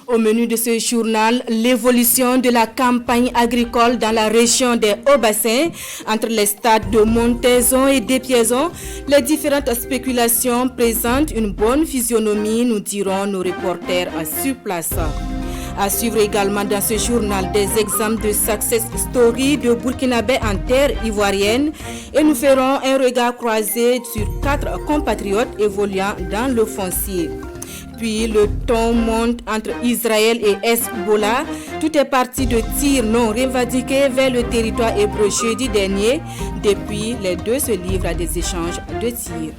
Au menu de ce journal, l'évolution de la campagne agricole dans la région des Hauts-Bassins, entre les stades de montaison et d'épiaison, les différentes spéculations présentent une bonne physionomie, nous diront nos reporters sur place. À suivre également dans ce journal des exemples de success story de Burkinabé en terre ivoirienne et nous ferons un regard croisé sur 4 compatriotes évoluant dans le foncier. Puis le ton monte entre Israël et Hezbollah. Tout est parti de tirs non revendiqués vers le territoire hébreu jeudi dernier. Depuis, les deux se livrent à des échanges de tirs.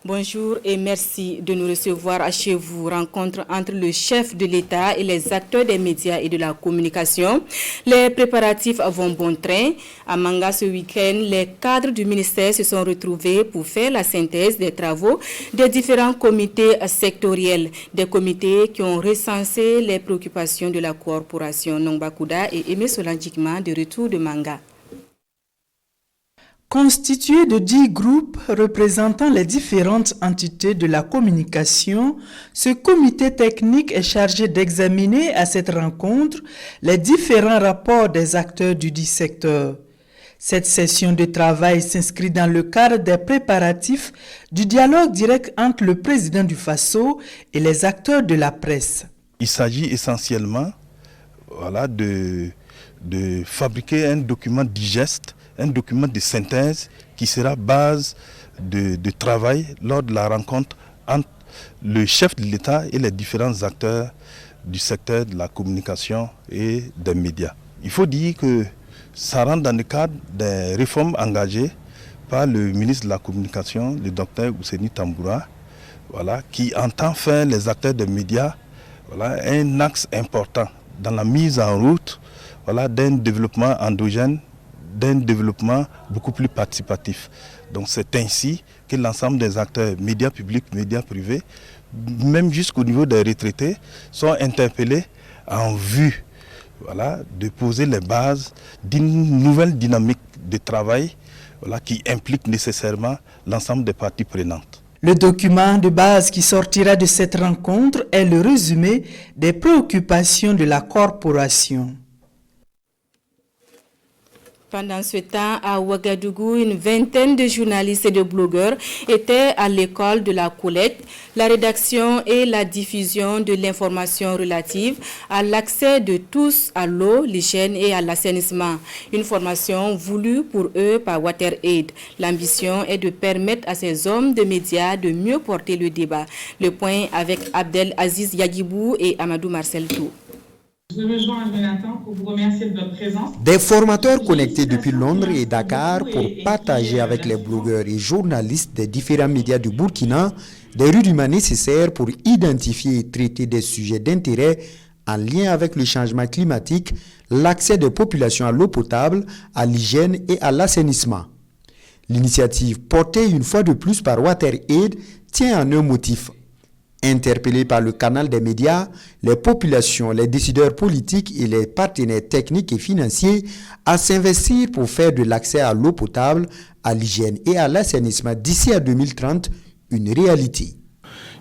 Bonjour et merci de nous recevoir chez vous. Rencontre entre le chef de l'État et les acteurs des médias et de la communication. Les préparatifs vont bon train. À Manga ce week-end, les cadres du ministère se sont retrouvés pour faire la synthèse des travaux des différents comités sectoriels. Des comités qui ont recensé les préoccupations de la corporation. Nongba Kouda et Aimé Solanjikma de retour de Manga. Constitué de 10 groupes représentant les différentes entités de la communication, ce comité technique est chargé d'examiner à cette rencontre les différents rapports des acteurs du dit secteur. Cette session de travail s'inscrit dans le cadre des préparatifs du dialogue direct entre le président du FASO et les acteurs de la presse. Il s'agit essentiellement de fabriquer un document digeste, un document de synthèse qui sera base de travail lors de la rencontre entre le chef de l'État et les différents acteurs du secteur de la communication et des médias. Il faut dire que ça rentre dans le cadre des réformes engagées par le ministre de la Communication, le docteur Ousseini Tamboura, qui entend faire les acteurs des médias un axe important dans la mise en route d'un développement endogène, d'un développement beaucoup plus participatif. Donc c'est ainsi que l'ensemble des acteurs, médias publics, médias privés, même jusqu'au niveau des retraités, sont interpellés en vue de poser les bases d'une nouvelle dynamique de travail qui implique nécessairement l'ensemble des parties prenantes. Le document de base qui sortira de cette rencontre est le résumé des préoccupations de la corporation. Pendant ce temps, à Ouagadougou, une vingtaine de journalistes et de blogueurs étaient à l'école de la collecte, la rédaction et la diffusion de l'information relative à l'accès de tous à l'eau, l'hygiène et à l'assainissement. Une formation voulue pour eux par WaterAid. L'ambition est de permettre à ces hommes de médias de mieux porter le débat. Le point avec Abdel Aziz Yagibou et Amadou Marcel Tou. Je rejoins Jonathan pour vous remercier de votre présence. Des formateurs connectés depuis Londres et Dakar pour partager avec les blogueurs et journalistes des différents médias du Burkina des rudiments nécessaires pour identifier et traiter des sujets d'intérêt en lien avec le changement climatique, l'accès des populations à l'eau potable, à l'hygiène et à l'assainissement. L'initiative portée une fois de plus par WaterAid tient en un motif. Interpellés par le canal des médias, les populations, les décideurs politiques et les partenaires techniques et financiers à s'investir pour faire de l'accès à l'eau potable, à l'hygiène et à l'assainissement d'ici à 2030 une réalité.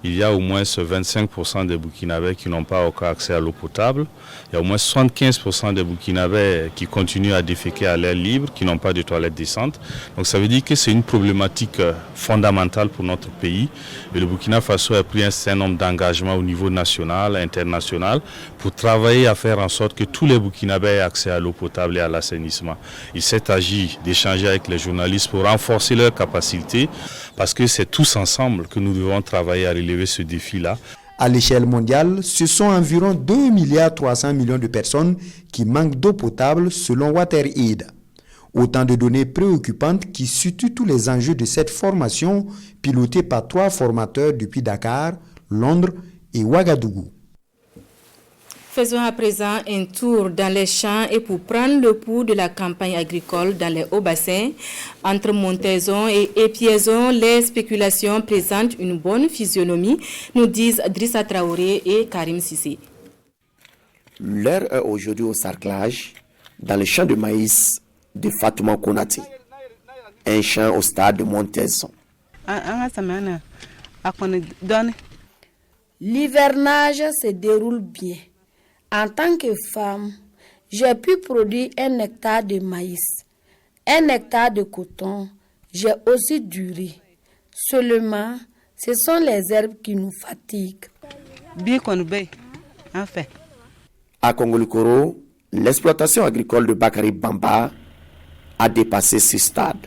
Il y a au moins 25% des Burkinabés qui n'ont pas encore accès à l'eau potable. Il y a au moins 75% des Burkinabés qui continuent à déféquer à l'air libre, qui n'ont pas de toilettes décentes. Donc ça veut dire que c'est une problématique fondamentale pour notre pays. Et le Burkina Faso a pris un certain nombre d'engagements au niveau national, international, pour travailler à faire en sorte que tous les Burkinabés aient accès à l'eau potable et à l'assainissement. Il s'est agi d'échanger avec les journalistes pour renforcer leurs capacités, parce que c'est tous ensemble que nous devons travailler à relever ce défi-là. À l'échelle mondiale, ce sont environ 2,3 milliards de personnes qui manquent d'eau potable selon WaterAid. Autant de données préoccupantes qui situent tous les enjeux de cette formation pilotée par 3 formateurs depuis Dakar, Londres et Ouagadougou. Faisons à présent un tour dans les champs et pour prendre le pouls de la campagne agricole dans les hauts-bassins. Entre montaison et épiaison, les spéculations présentent une bonne physionomie, nous disent Drissa Traoré et Karim Sissé. L'heure est aujourd'hui au sarclage dans le champ de maïs de Fatouma Konati, un champ au stade de montaison. L'hivernage se déroule bien. En tant que femme, j'ai pu produire 1 hectare de maïs, 1 hectare de coton, j'ai aussi du riz. Seulement, ce sont les herbes qui nous fatiguent. À Congolukoro, l'exploitation agricole de Bakary Bamba a dépassé ce stade.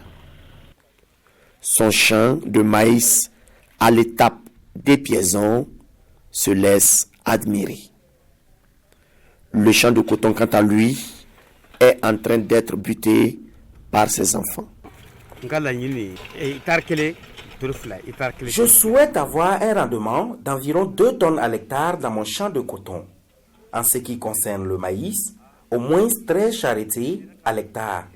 Son champ de maïs à l'étape des piaisons se laisse admirer. Le champ de coton, quant à lui, est en train d'être buté par ses enfants. Je souhaite avoir un rendement d'environ 2 tonnes à l'hectare dans mon champ de coton. En ce qui concerne le maïs, au moins 13 charretées à l'hectare.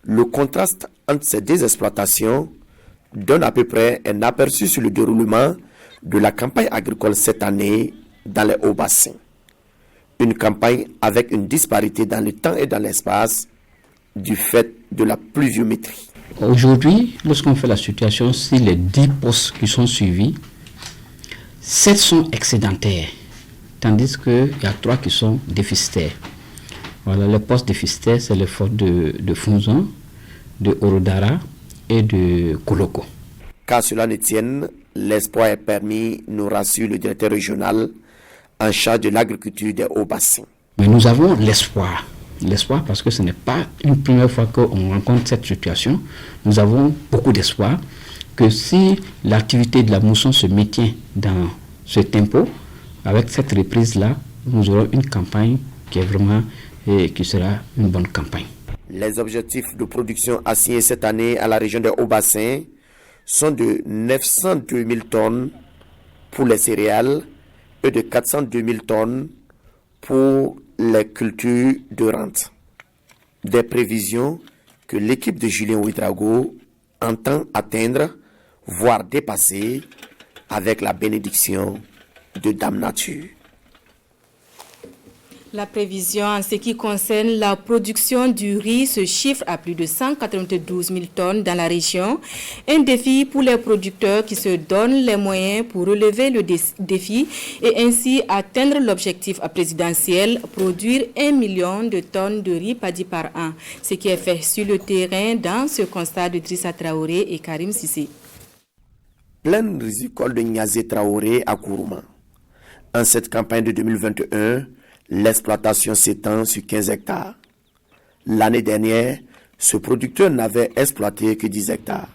Le contraste entre ces deux exploitations donne à peu près un aperçu sur le déroulement de la campagne agricole cette année dans les hauts-bassins. Une campagne avec une disparité dans le temps et dans l'espace du fait de la pluviométrie. Aujourd'hui, lorsqu'on fait la situation, si les 10 postes qui sont suivis, 7 sont excédentaires, tandis qu'il y a 3 qui sont déficitaires. Voilà, les postes déficitaires, c'est les forts de Funzon, de Orodara et de Koloko. Qu'à cela ne tienne, l'espoir est permis, nous rassure le directeur régional en charge de l'agriculture des hauts-bassins. Mais nous avons l'espoir. L'espoir parce que ce n'est pas une première fois qu'on rencontre cette situation. Nous avons beaucoup d'espoir que si l'activité de la mousson se maintient dans ce tempo, avec cette reprise-là, nous aurons une campagne qui est vraiment qui sera une bonne campagne. Les objectifs de production assignés cette année à la région des hauts-bassins sont de 902 000 tonnes pour les céréales et de 402 000 tonnes pour les cultures de rente. Des prévisions que l'équipe de Julien Ouedraogo entend atteindre, voire dépasser, avec la bénédiction de Dame Nature. La prévision en ce qui concerne la production du riz se chiffre à plus de 192 000 tonnes dans la région. Un défi pour les producteurs qui se donnent les moyens pour relever le défi et ainsi atteindre l'objectif présidentiel, produire 1 million de tonnes de riz paddy par an. Ce qui est fait sur le terrain dans ce constat de Drissa Traoré et Karim Sissé. Plaine risicole de Niazé Traoré à Kourouma. En cette campagne de 2021, l'exploitation s'étend sur 15 hectares. L'année dernière, ce producteur n'avait exploité que 10 hectares.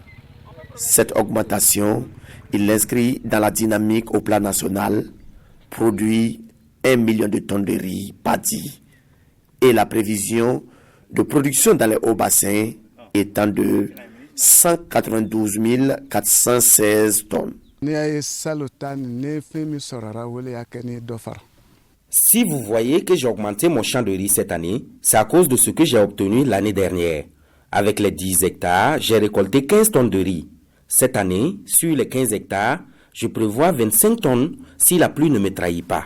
Cette augmentation, il l'inscrit dans la dynamique au plan national, produit 1 million de tonnes de riz paddy et la prévision de production dans les hauts bassins étant de 192 416 tonnes. Si vous voyez que j'ai augmenté mon champ de riz cette année, c'est à cause de ce que j'ai obtenu l'année dernière. Avec les 10 hectares, j'ai récolté 15 tonnes de riz. Cette année, sur les 15 hectares, je prévois 25 tonnes si la pluie ne me trahit pas.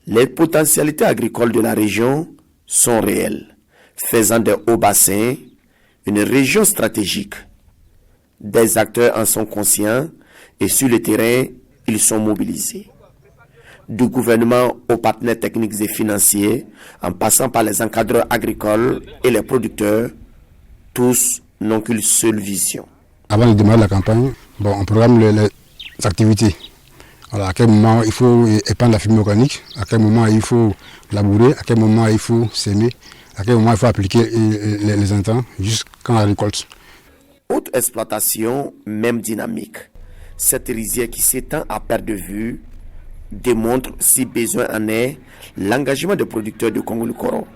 Les potentialités agricoles de la région sont réelles, faisant des hauts bassins une région stratégique. Des acteurs en sont conscients et sur le terrain, ils sont mobilisés. Du gouvernement aux partenaires techniques et financiers, en passant par les encadreurs agricoles et les producteurs, tous n'ont qu'une seule vision. Avant de démarrer la campagne, on programme les activités. Alors, à quel moment il faut épandre la fumier organique, à quel moment il faut labourer, à quel moment il faut s'aimer, à quel moment il faut appliquer les intrants jusqu'à la récolte. Haute exploitation, même dynamique. Cette rizière qui s'étend à perte de vue démontre, si besoin en est, l'engagement des producteurs de Congolukoro.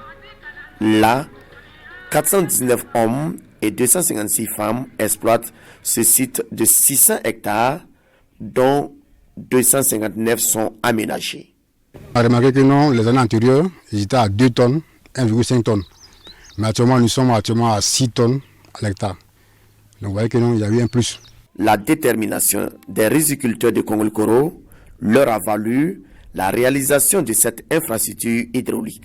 Là, 419 hommes et 256 femmes exploitent ce site de 600 hectares, dont 259 sont aménagés. On a remarqué que non, les années antérieures, ils étaient à 2 tonnes, 1,5 tonnes. Mais actuellement, nous sommes à 6 tonnes à l'hectare. Donc vous voyez que non, il y a eu un plus. La détermination des riziculteurs de Congolukoro leur a valu la réalisation de cette infrastructure hydraulique.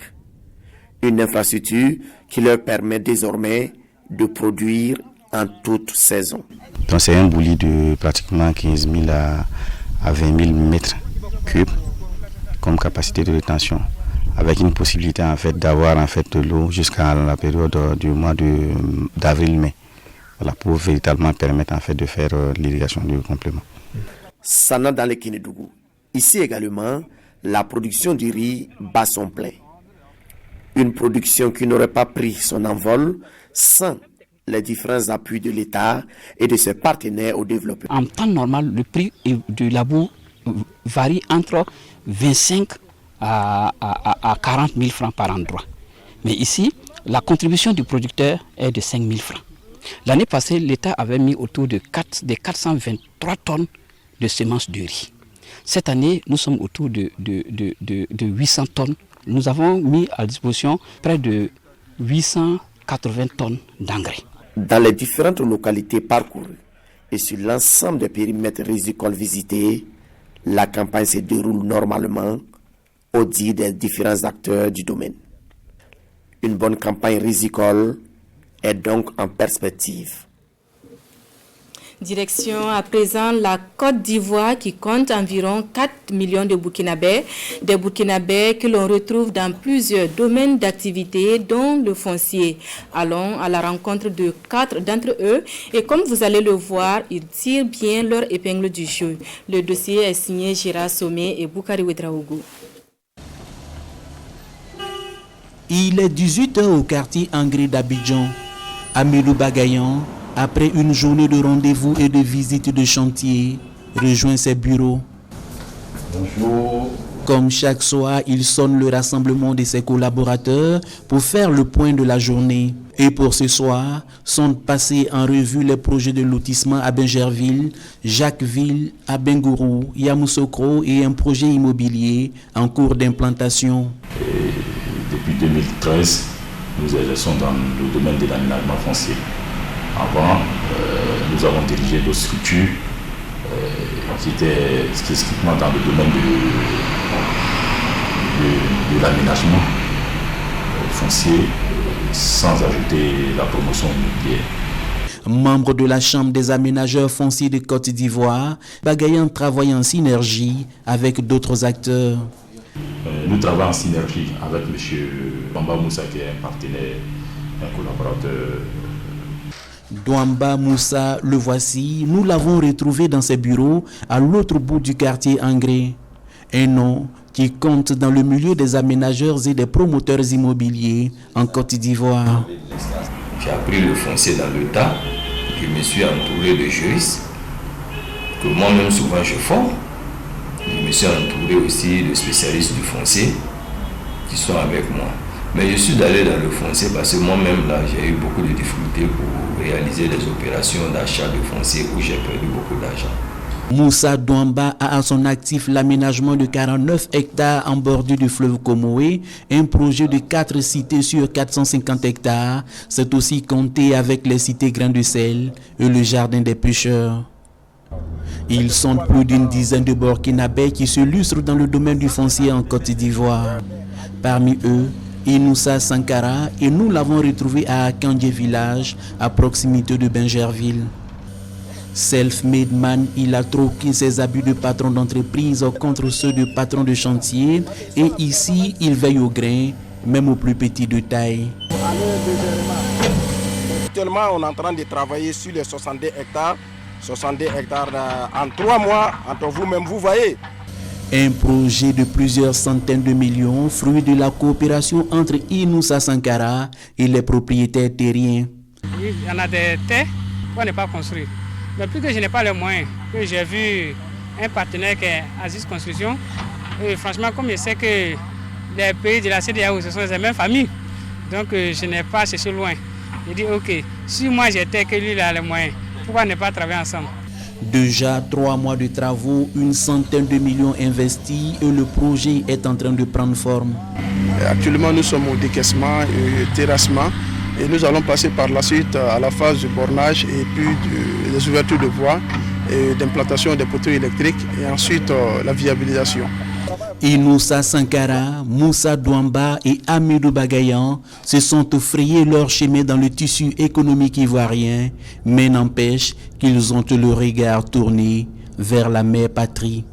Une infrastructure qui leur permet désormais de produire en toute saison. Donc c'est un bouli de pratiquement 15 000 à 20 000 mètres cubes comme capacité de rétention, avec une possibilité en fait d'avoir en fait de l'eau jusqu'à la période du mois d'avril-mai. Voilà, pour véritablement permettre en fait de faire l'irrigation du complément. Sana dans le Kinedougou. Ici également, la production du riz bat son plein. Une production qui n'aurait pas pris son envol sans les différents appuis de l'État et de ses partenaires au développement. En temps normal, le prix du labour varie entre 25 à 40 000 francs par endroit. Mais ici, la contribution du producteur est de 5 000 francs. L'année passée, l'État avait mis autour de 423 tonnes de semences de riz. Cette année, nous sommes autour de 800 tonnes. Nous avons mis à disposition près de 880 tonnes d'engrais. Dans les différentes localités parcourues et sur l'ensemble des périmètres rizicoles visités, la campagne se déroule normalement au dit des différents acteurs du domaine. Une bonne campagne rizicole est donc en perspective. Direction à présent la Côte d'Ivoire qui compte environ 4 millions de Burkinabés. Des Burkinabés que l'on retrouve dans plusieurs domaines d'activité dont le foncier. Allons à la rencontre de 4 d'entre eux et comme vous allez le voir, ils tirent bien leur épingle du jeu. Le dossier est signé Gérard Sommet et Boukari Ouedraogo. Il est 18h au quartier Angré d'Abidjan. Amélie Bagayan, après une journée de rendez-vous et de visite de chantier, rejoint ses bureaux. Bonjour. Comme chaque soir, il sonne le rassemblement de ses collaborateurs pour faire le point de la journée. Et pour ce soir, sont passés en revue les projets de lotissement à Bingerville, Jacquesville, à Bengourou, Yamoussoukro et un projet immobilier en cours d'implantation. Depuis 2013, nous exerçons dans le domaine de l'aménagement foncier. Avant, nous avons dirigé d'autres structures qui étaient spécifiquement dans le domaine de l'aménagement foncier, sans ajouter la promotion immobilière. Membre de la Chambre des aménageurs fonciers de Côte d'Ivoire, Bagayan travaille en synergie avec d'autres acteurs. Nous travaillons en synergie avec M. Douamba Moussa qui est un partenaire, un collaborateur. Douamba Moussa, le voici, nous l'avons retrouvé dans ses bureaux à l'autre bout du quartier Angré. Un nom qui compte dans le milieu des aménageurs et des promoteurs immobiliers en Côte d'Ivoire. J'ai appris le foncier dans le tas, je me suis entouré de juristes, que moi-même souvent je forme. Je me suis entouré aussi de spécialistes du foncier qui sont avec moi. Mais je suis allé dans le foncier parce que moi-même là j'ai eu beaucoup de difficultés pour réaliser des opérations d'achat de foncier où j'ai perdu beaucoup d'argent. Moussa Douamba a à son actif l'aménagement de 49 hectares en bordure du fleuve Comoé, un projet de 4 cités sur 450 hectares. C'est aussi compté avec les cités Grains de Sel et le jardin des pêcheurs. Ils sont plus d'une dizaine de Burkinabés qui se lustrent dans le domaine du foncier en Côte d'Ivoire. Parmi eux, Inoussa Sankara, et nous l'avons retrouvé à Akandje Village, à proximité de Bingerville. Self-made man, il a troqué ses habits de patron d'entreprise contre ceux de patron de chantier et ici, il veille au grain, même aux plus petits de taille. Actuellement, on est en train de travailler sur les 62 hectares. 62 hectares en 3 mois, entre vous-même, vous voyez. Un projet de plusieurs centaines de millions, fruit de la coopération entre Inoussa Sankara et les propriétaires terriens. Il y en a des terres qu'on n'est pas construit. Mais plus que je n'ai pas les moyens, que j'ai vu un partenaire qui est Aziz Construction, et franchement, comme je sais que les pays de la CEDEAO, ce sont les mêmes familles, donc je n'ai pas cherché loin. J'ai dit, ok, si moi j'étais que lui il a les moyens, pourquoi ne pas travailler ensemble? Déjà 3 mois de travaux, une centaine de millions investis et le projet est en train de prendre forme. Actuellement, nous sommes au décaissement et terrassement et nous allons passer par la suite à la phase du bornage et puis des ouvertures de voies et d'implantation des poteaux électriques et ensuite la viabilisation. Inoussa Sankara, Moussa Douamba et Amidou Bagayan se sont frayés leur chemin dans le tissu économique ivoirien, mais n'empêche qu'ils ont le regard tourné vers la mère patrie.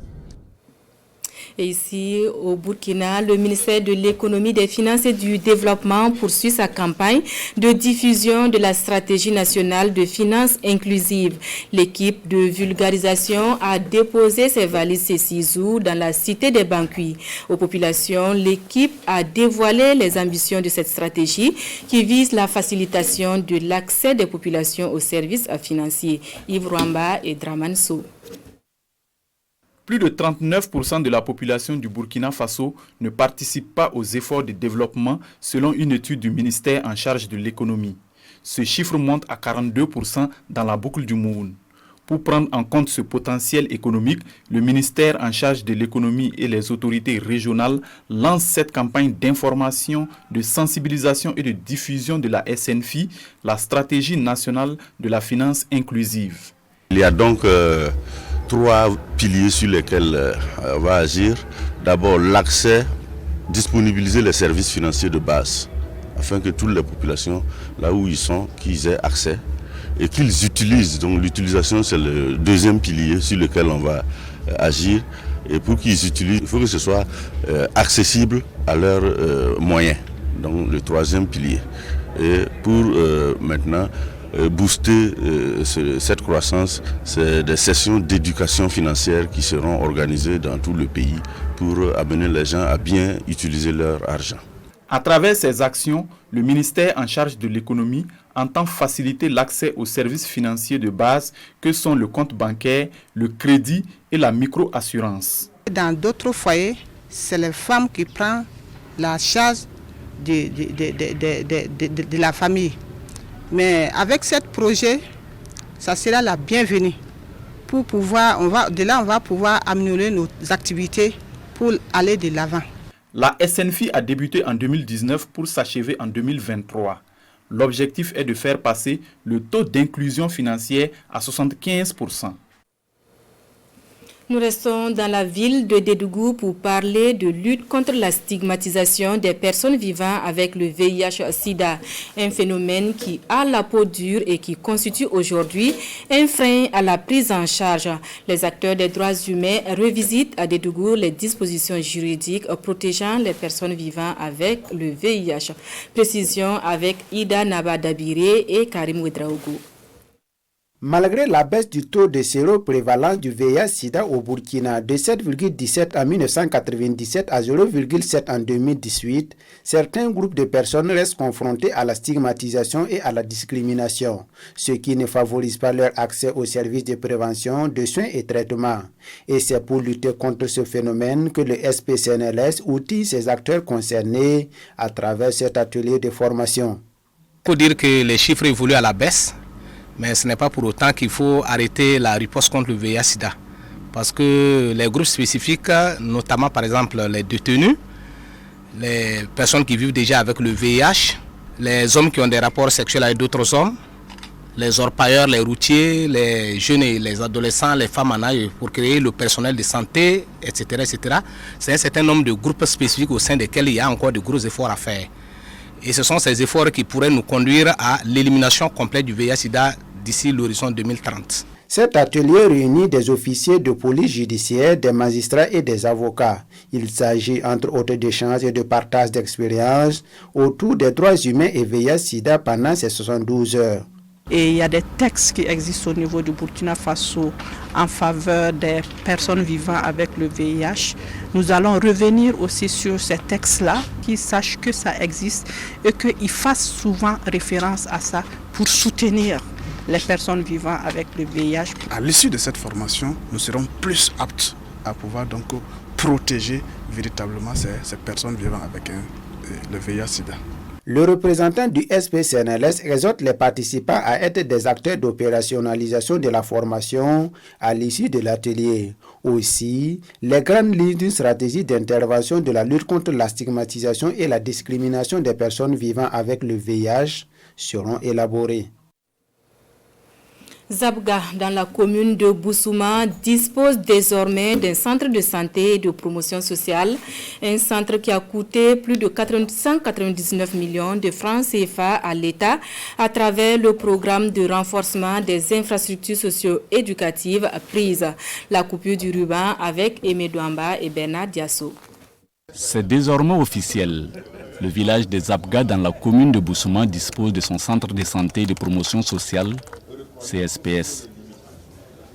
Et ici, au Burkina, le ministère de l'Économie, des Finances et du Développement poursuit sa campagne de diffusion de la stratégie nationale de finances inclusives. L'équipe de vulgarisation a déposé ses valises et ciseaux dans la cité des Banquis. Aux populations, l'équipe a dévoilé les ambitions de cette stratégie qui vise la facilitation de l'accès des populations aux services financiers. Yves Rwamba et Draman Sow. Plus de 39% de la population du Burkina Faso ne participe pas aux efforts de développement selon une étude du ministère en charge de l'économie. Ce chiffre monte à 42% dans la boucle du Moun. Pour prendre en compte ce potentiel économique, le ministère en charge de l'économie et les autorités régionales lancent cette campagne d'information, de sensibilisation et de diffusion de la SNFI, la stratégie nationale de la finance inclusive. Il y a donc 3 piliers sur lesquels on va agir. D'abord, l'accès, disponibiliser les services financiers de base, afin que toutes les populations, là où ils sont, qu'ils aient accès et qu'ils utilisent. Donc l'utilisation, c'est le deuxième pilier sur lequel on va agir. Et pour qu'ils utilisent, il faut que ce soit accessible à leurs moyens. Donc le troisième pilier. Et pour maintenant booster cette croissance, c'est des sessions d'éducation financière qui seront organisées dans tout le pays pour amener les gens à bien utiliser leur argent. À travers ces actions, le ministère en charge de l'économie entend faciliter l'accès aux services financiers de base que sont le compte bancaire, le crédit et la micro-assurance. Dans d'autres foyers, c'est les femmes qui prennent la charge de la famille. Mais avec ce projet, ça sera la bienvenue. Pour pouvoir, on va pouvoir améliorer nos activités pour aller de l'avant. La SNFI a débuté en 2019 pour s'achever en 2023. L'objectif est de faire passer le taux d'inclusion financière à 75%. Nous restons dans la ville de Dédougou pour parler de lutte contre la stigmatisation des personnes vivant avec le VIH-Sida, un phénomène qui a la peau dure et qui constitue aujourd'hui un frein à la prise en charge. Les acteurs des droits humains revisitent à Dédougou les dispositions juridiques protégeant les personnes vivant avec le VIH. Précision avec Ida Nabadabire et Karim Ouedraogo. Malgré la baisse du taux de séroprévalence du VIH-Sida au Burkina de 7,17 en 1997 à 0,7 en 2018, certains groupes de personnes restent confrontés à la stigmatisation et à la discrimination, ce qui ne favorise pas leur accès aux services de prévention, de soins et traitements. Et c'est pour lutter contre ce phénomène que le SPCNLS outille ses acteurs concernés à travers cet atelier de formation. Il faut dire que les chiffres évoluent à la baisse. Mais ce n'est pas pour autant qu'il faut arrêter la riposte contre le VIH-Sida. Parce que les groupes spécifiques, notamment par exemple les détenus, les personnes qui vivent déjà avec le VIH, les hommes qui ont des rapports sexuels avec d'autres hommes, les orpailleurs, les routiers, les jeunes et les adolescents, les femmes en âge pour créer le personnel de santé, etc. etc. C'est un certain nombre de groupes spécifiques au sein desquels il y a encore de gros efforts à faire. Et ce sont ces efforts qui pourraient nous conduire à l'élimination complète du VIH-Sida d'ici l'horizon 2030. Cet atelier réunit des officiers de police judiciaire, des magistrats et des avocats. Il s'agit entre autres d'échanges et de partage d'expériences autour des droits humains et VIH-Sida pendant ces 72 heures. Et il y a des textes qui existent au niveau du Burkina Faso en faveur des personnes vivant avec le VIH. Nous allons revenir aussi sur ces textes-là, qu'ils sachent que ça existe et qu'ils fassent souvent référence à ça pour soutenir les personnes vivant avec le VIH. À l'issue de cette formation, nous serons plus aptes à pouvoir donc protéger véritablement ces personnes vivant avec le VIH-Sida. Le représentant du SPCNLS exhorte les participants à être des acteurs d'opérationnalisation de la formation à l'issue de l'atelier. Aussi, les grandes lignes d'une stratégie d'intervention de la lutte contre la stigmatisation et la discrimination des personnes vivant avec le VIH seront élaborées. Zabga, dans la commune de Boussouma, dispose désormais d'un centre de santé et de promotion sociale. Un centre qui a coûté plus de 199 millions de francs CFA à l'État à travers le programme de renforcement des infrastructures socio-éducatives prises. La coupure du ruban avec Aimé Douamba et Bernard Diasso. C'est désormais officiel. Le village des Zabga dans la commune de Boussouma dispose de son centre de santé et de promotion sociale, CSPS.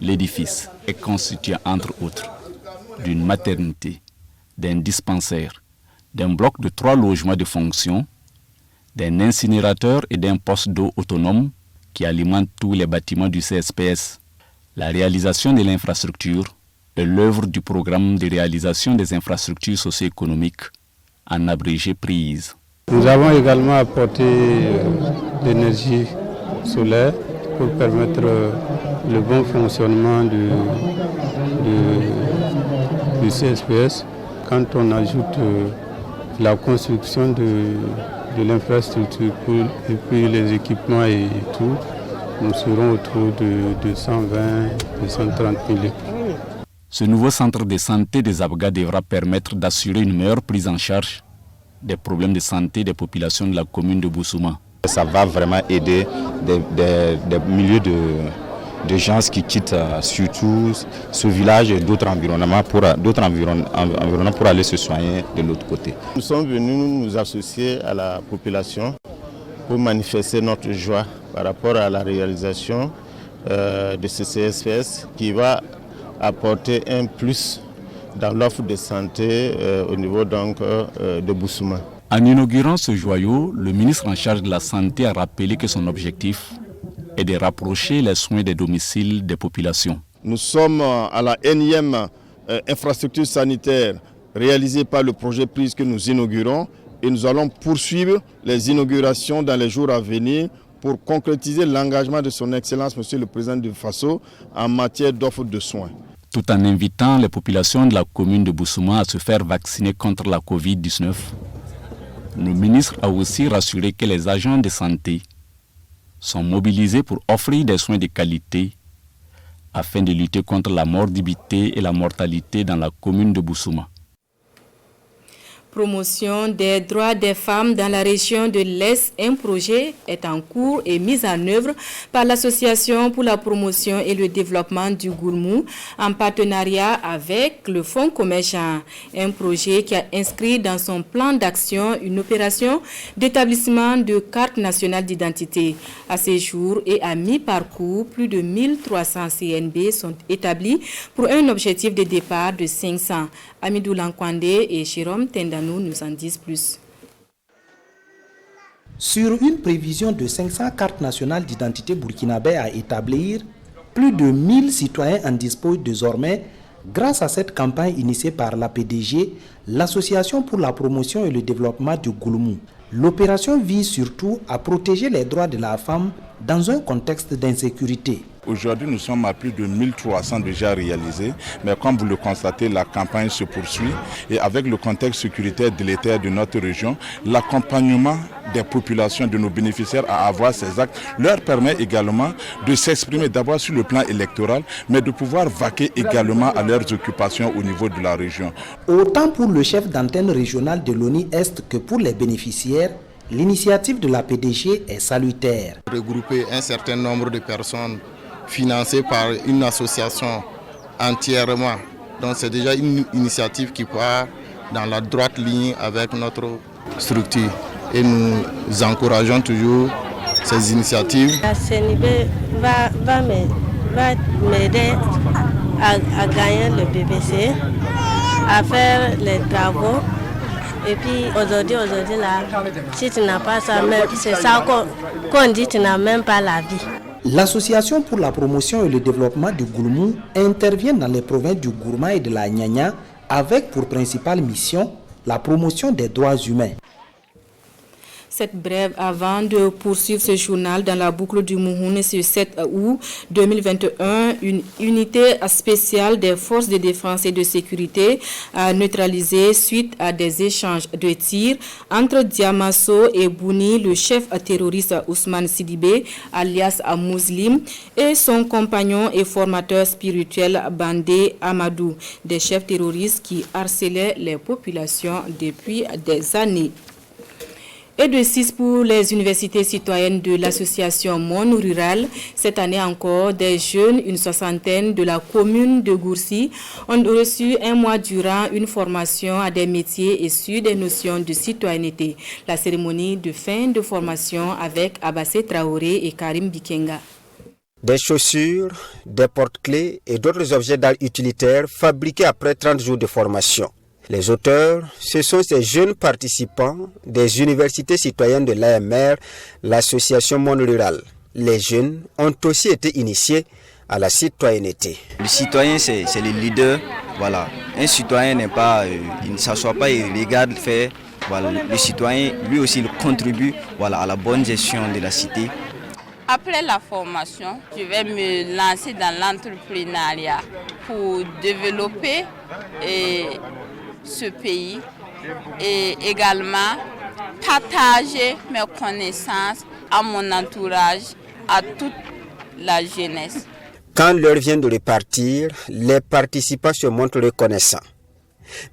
L'édifice est constitué entre autres d'une maternité, d'un dispensaire, d'un bloc de 3 logements de fonction, d'un incinérateur et d'un poste d'eau autonome qui alimente tous les bâtiments du CSPS. La réalisation de l'infrastructure est l'œuvre du programme de réalisation des infrastructures socio-économiques en abrégé prise. Nous avons également apporté l'énergie solaire pour permettre le bon fonctionnement du CSPS. Quand on ajoute la construction de l'infrastructure et puis les équipements et tout, nous serons autour de 120-130 000. Ce nouveau centre de santé des Zabga devra permettre d'assurer une meilleure prise en charge des problèmes de santé des populations de la commune de Boussouma. Ça va vraiment aider des milliers de gens qui quittent surtout ce village et d'autres environnements pour aller se soigner de l'autre côté. Nous sommes venus nous associer à la population pour manifester notre joie par rapport à la réalisation de ce CSPS qui va apporter un plus dans l'offre de santé au niveau de Boussouma. En inaugurant ce joyau, le ministre en charge de la Santé a rappelé que son objectif est de rapprocher les soins des domiciles des populations. Nous sommes à la énième infrastructure sanitaire réalisée par le projet PRISE que nous inaugurons et nous allons poursuivre les inaugurations dans les jours à venir pour concrétiser l'engagement de son Excellence, Monsieur le Président du Faso, en matière d'offre de soins. Tout en invitant les populations de la commune de Boussouma à se faire vacciner contre la Covid-19, le ministre a aussi rassuré que les agents de santé sont mobilisés pour offrir des soins de qualité afin de lutter contre la morbidité et la mortalité dans la commune de Boussouma. Promotion des droits des femmes dans la région de l'Est, un projet est en cours et mis en œuvre par l'Association pour la promotion et le développement du Gourmou en partenariat avec le Fonds commerçant. Un projet qui a inscrit dans son plan d'action une opération d'établissement de carte nationale d'identité. À ce jour et à mi-parcours, plus de 1300 CNB sont établis pour un objectif de départ de 500. Amidou Lankwande et Jérôme Tendanou nous en disent plus. Sur une prévision de 500 cartes nationales d'identité burkinabé à établir, plus de 1000 citoyens en disposent désormais grâce à cette campagne initiée par la PDG, l'Association pour la promotion et le développement du Gourmou. L'opération vise surtout à protéger les droits de la femme dans un contexte d'insécurité. Aujourd'hui, nous sommes à plus de 1300 déjà réalisés, mais comme vous le constatez, la campagne se poursuit et avec le contexte sécuritaire délétère de notre région, l'accompagnement des populations, de nos bénéficiaires à avoir ces actes leur permet également de s'exprimer d'abord sur le plan électoral, mais de pouvoir vaquer également à leurs occupations au niveau de la région. Autant pour le chef d'antenne régionale de l'ONI-Est que pour les bénéficiaires, l'initiative de la PDG est salutaire. Regrouper un certain nombre de personnes financées par une association entièrement. Donc c'est déjà une initiative qui part dans la droite ligne avec notre structure. Et nous encourageons toujours ces initiatives. La CNIB va m'aider à gagner le BBC, à faire les travaux. Et puis aujourd'hui là, si tu n'as pas ça, c'est ça qu'on dit, tu n'as même pas la vie. L'Association pour la promotion et le développement du Gourmou intervient dans les provinces du Gourma et de la Nyanya avec pour principale mission la promotion des droits humains. Cette brève avant de poursuivre ce journal dans la boucle du Mouhoune ce 7 août 2021, une unité spéciale des forces de défense et de sécurité a neutralisé suite à des échanges de tirs entre Diamasso et Bouni, le chef terroriste Ousmane Sidibé, alias Mouslim, et son compagnon et formateur spirituel Bandé Amadou, des chefs terroristes qui harcelaient les populations depuis des années. Et de 6 pour les universités citoyennes de l'association Monde Rural. Cette année encore, des jeunes, une soixantaine de la commune de Gourcy, ont reçu un mois durant une formation à des métiers issus des notions de citoyenneté. La cérémonie de fin de formation avec Abassé Traoré et Karim Bikenga. Des chaussures, des porte-clés et d'autres objets d'art utilitaire fabriqués après 30 jours de formation. Les auteurs, ce sont ces jeunes participants des universités citoyennes de l'AMR, l'association Monde Rural. Les jeunes ont aussi été initiés à la citoyenneté. Le citoyen, c'est le leader. Voilà. Un citoyen n'est pas, il ne s'assoit pas et regarde faire. Voilà. Le citoyen, lui aussi, il contribue à la bonne gestion de la cité. Après la formation, je vais me lancer dans l'entrepreneuriat pour développer ce pays et également partager mes connaissances à mon entourage, à toute la jeunesse. Quand l'heure vient de repartir, les participants se montrent reconnaissants.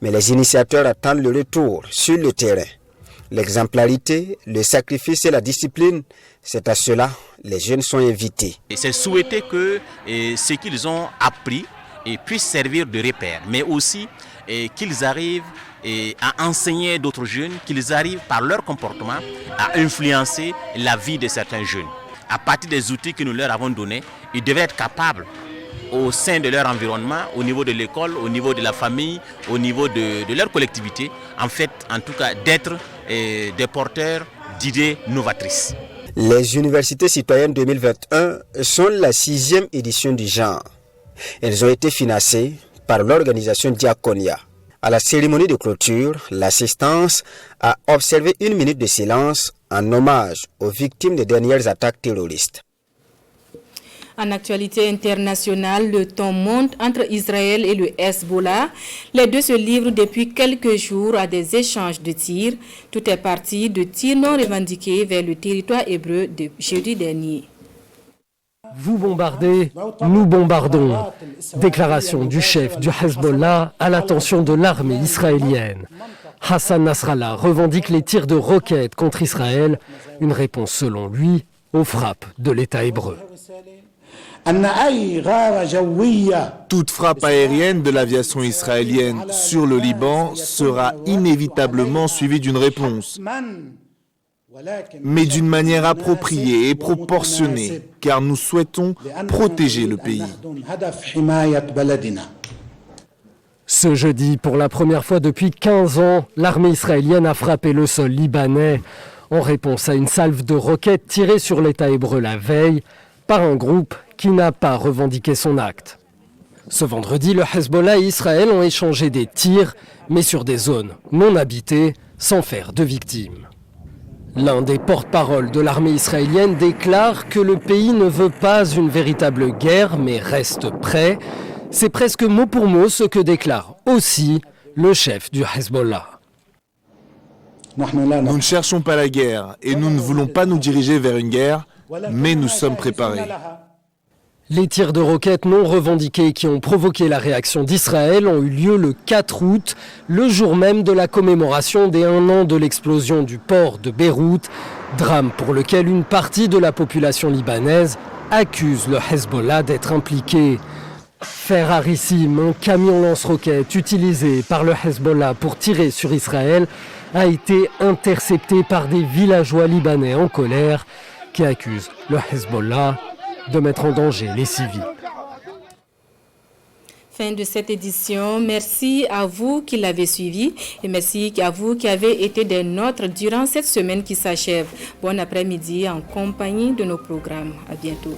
Mais les initiateurs attendent le retour sur le terrain. L'exemplarité, le sacrifice et la discipline, c'est à cela les jeunes sont invités. Et c'est souhaiter que ce qu'ils ont appris puisse servir de repère, mais aussi qu'ils arrivent à enseigner d'autres jeunes, qu'ils arrivent par leur comportement à influencer la vie de certains jeunes. À partir des outils que nous leur avons donnés, ils devraient être capables au sein de leur environnement, au niveau de l'école, au niveau de la famille, au niveau de leur collectivité, en tout cas d'être des porteurs d'idées novatrices. Les universités citoyennes 2021 sont la 6e édition du genre. Elles ont été financées par l'organisation Diaconia. À la cérémonie de clôture, l'assistance a observé 1 minute de silence en hommage aux victimes des dernières attaques terroristes. En actualité internationale, le ton monte entre Israël et le Hezbollah. Les deux se livrent depuis quelques jours à des échanges de tirs. Tout est parti de tirs non revendiqués vers le territoire hébreu de jeudi dernier. Vous bombardez, nous bombardons. Déclaration du chef du Hezbollah à l'attention de l'armée israélienne. Hassan Nasrallah revendique les tirs de roquettes contre Israël, une réponse selon lui aux frappes de l'État hébreu. Toute frappe aérienne de l'aviation israélienne sur le Liban sera inévitablement suivie d'une réponse, mais d'une manière appropriée et proportionnée, car nous souhaitons protéger le pays. Ce jeudi, pour la première fois depuis 15 ans, l'armée israélienne a frappé le sol libanais en réponse à une salve de roquettes tirée sur l'État hébreu la veille par un groupe qui n'a pas revendiqué son acte. Ce vendredi, le Hezbollah et Israël ont échangé des tirs, mais sur des zones non habitées, sans faire de victimes. L'un des porte-paroles de l'armée israélienne déclare que le pays ne veut pas une véritable guerre, mais reste prêt. C'est presque mot pour mot ce que déclare aussi le chef du Hezbollah. Nous ne cherchons pas la guerre et nous ne voulons pas nous diriger vers une guerre, mais nous sommes préparés. Les tirs de roquettes non revendiqués qui ont provoqué la réaction d'Israël ont eu lieu le 4 août, le jour même de la commémoration des 1 an de l'explosion du port de Beyrouth, drame pour lequel une partie de la population libanaise accuse le Hezbollah d'être impliqué. Fer Harissim, un camion lance-roquettes utilisé par le Hezbollah pour tirer sur Israël, a été intercepté par des villageois libanais en colère qui accusent le Hezbollah de mettre en danger les civils. Fin de cette édition. Merci à vous qui l'avez suivi et merci à vous qui avez été des nôtres durant cette semaine qui s'achève. Bon après-midi en compagnie de nos programmes. À bientôt.